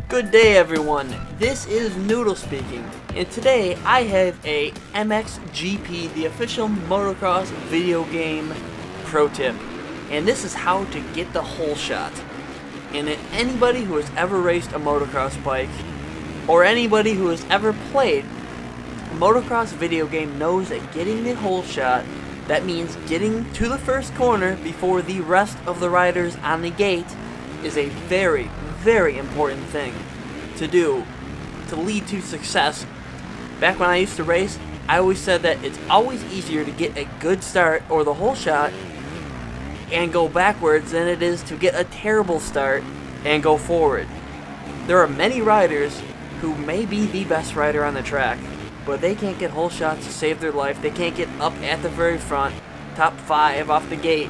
Good day everyone, this is Noodle speaking, and today I have a mXGP, the official motocross video game pro tip, and this is how to get the Holeshot. And anybody who has ever raced a motocross bike, or anybody who has ever played a motocross video game knows that getting the Holeshot, that means getting to the first corner before the rest of the riders on the gate, is a very important thing to do to lead to success. Back when I used to race, I always said that it's always easier to get a good start or the Holeshot and go backwards than it is to get a terrible start and go forward. There are many riders who may be the best rider on the track, but they can't get Holeshots to save their life. They can't get up at the very front, top 5 off the gate,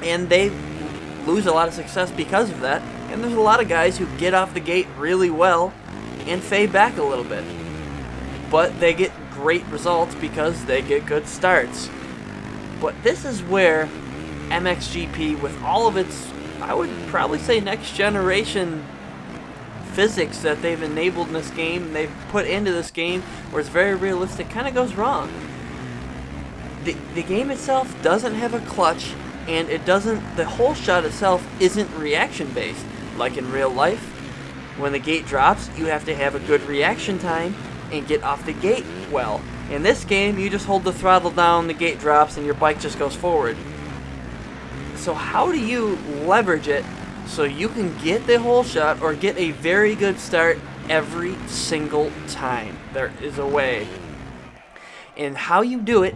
and they lose a lot of success because of that. And there's a lot of guys who get off the gate really well and fade back a little bit, but they get great results because they get good starts. But this is where mXGP, with all of its, I would probably say, next generation physics that they've enabled in this game, they've put into this game where it's very realistic, kind of goes wrong. The game itself doesn't have a clutch, and the Holeshot itself isn't reaction based. Like in real life, when the gate drops, you have to have a good reaction time and get off the gate well. In this game, you just hold the throttle down, the gate drops, and your bike just goes forward. So how do you leverage it so you can get the Holeshot or get a very good start every single time? There is a way. And how you do it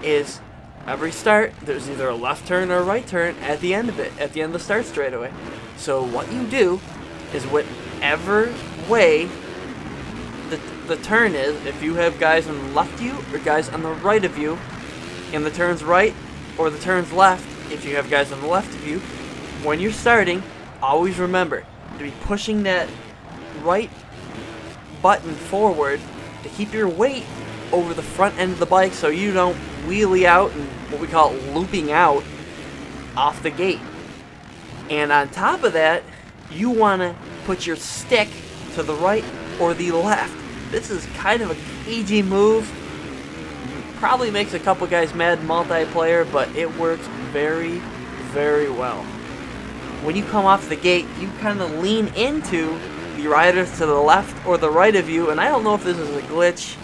is every start, there's either a left turn or a right turn at the end of it, at the end of the start straightaway. So what you do is whatever way the turn is, if you have guys on the left of you or guys on the right of you, and the turn's right or the turn's left, if you have guys on the left of you, when you're starting, always remember to be pushing that right button forward to keep your weight over the front end of the bike so you don't wheelie out and what we call looping out off the gate. And on top of that, you want to put your stick to the right or the left. This is kind of a cagey move. Probably makes a couple guys mad in multiplayer, but it works very well. When you come off the gate, you kind of lean into the riders to the left or the right of you, and I don't know if this is a glitch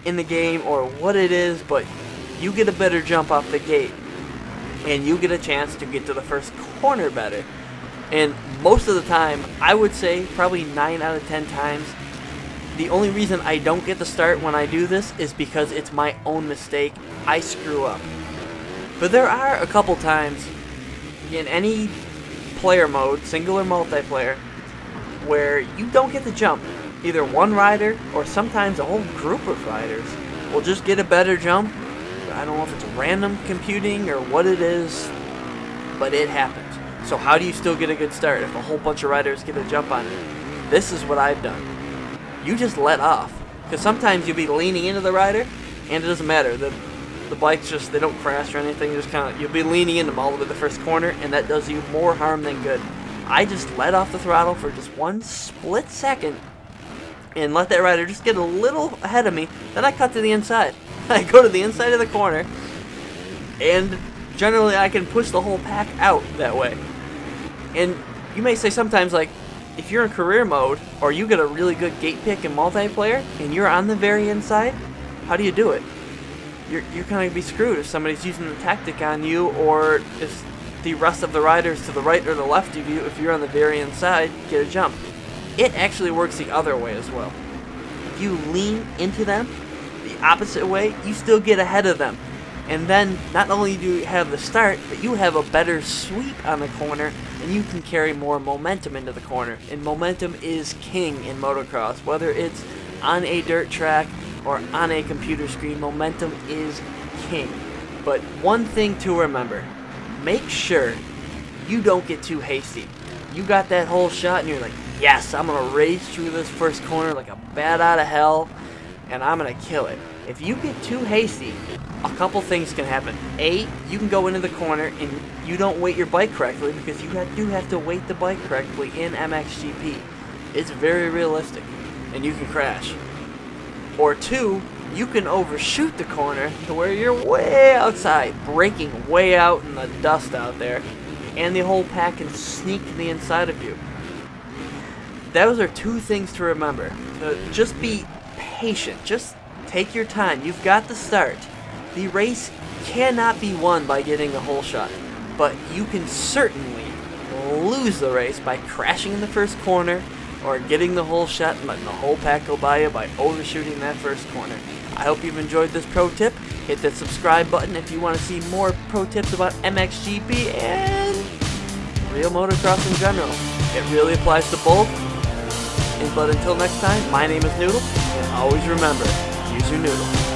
in the game or what it is, but you get a better jump off the gate and you get a chance to get to the first corner better. And most of the time, I would say probably 9 out of 10 times, the only reason I don't get the start when I do this is because it's my own mistake. I screw up. But there are a couple times in any player mode, single or multiplayer, where you don't get the jump. Either one rider or sometimes a whole group of riders will just get a better jump. I don't know if it's random computing or what it is, but it happens. So how do you still get a good start if a whole bunch of riders get a jump on it? This is what I've done. You just let off. Because sometimes you'll be leaning into the rider, and it doesn't matter. The bikes just, they don't crash or anything. You just you'll be leaning into them all the way to the first corner, and that does you more harm than good. I just let off the throttle for just one split second, and let that rider just get a little ahead of me. Then I cut to the inside. I go to the inside of the corner, and generally I can push the whole pack out that way. And you may say sometimes, like, if you're in career mode, or you get a really good gate pick in multiplayer, and you're on the very inside, how do you do it? You're kind of be screwed if somebody's using the tactic on you, or if the rest of the riders to the right or the left of you, if you're on the very inside, get a jump. It actually works the other way as well. If you lean into them the opposite way, you still get ahead of them. And then not only do you have the start, but you have a better sweep on the corner, and you can carry more momentum into the corner. And momentum is king in motocross. Whether it's on a dirt track or on a computer screen, momentum is king. But one thing to remember, make sure you don't get too hasty. You got that Holeshot and you're like, yes, I'm going to race through this first corner like a bat out of hell, and I'm going to kill it. If you get too hasty, a couple things can happen. A, you can go into the corner and you don't weight your bike correctly, because you do have to weight the bike correctly in mXGP. it's very realistic, and you can crash. Or 2, you can overshoot the corner to where you're way outside, braking way out in the dust out there, and the whole pack can sneak to the inside of you. Those are 2 things to remember. Just be patient. Just take your time. You've got the start. The race cannot be won by getting a hole shot, but you can certainly lose the race by crashing in the first corner or getting the hole shot and letting the whole pack go by you by overshooting that first corner. I hope you've enjoyed this pro tip. Hit that subscribe button if you want to see more pro tips about MXGP and real motocross in general. It really applies to both. But until next time, my name is Noodle, and always remember, use your noodle.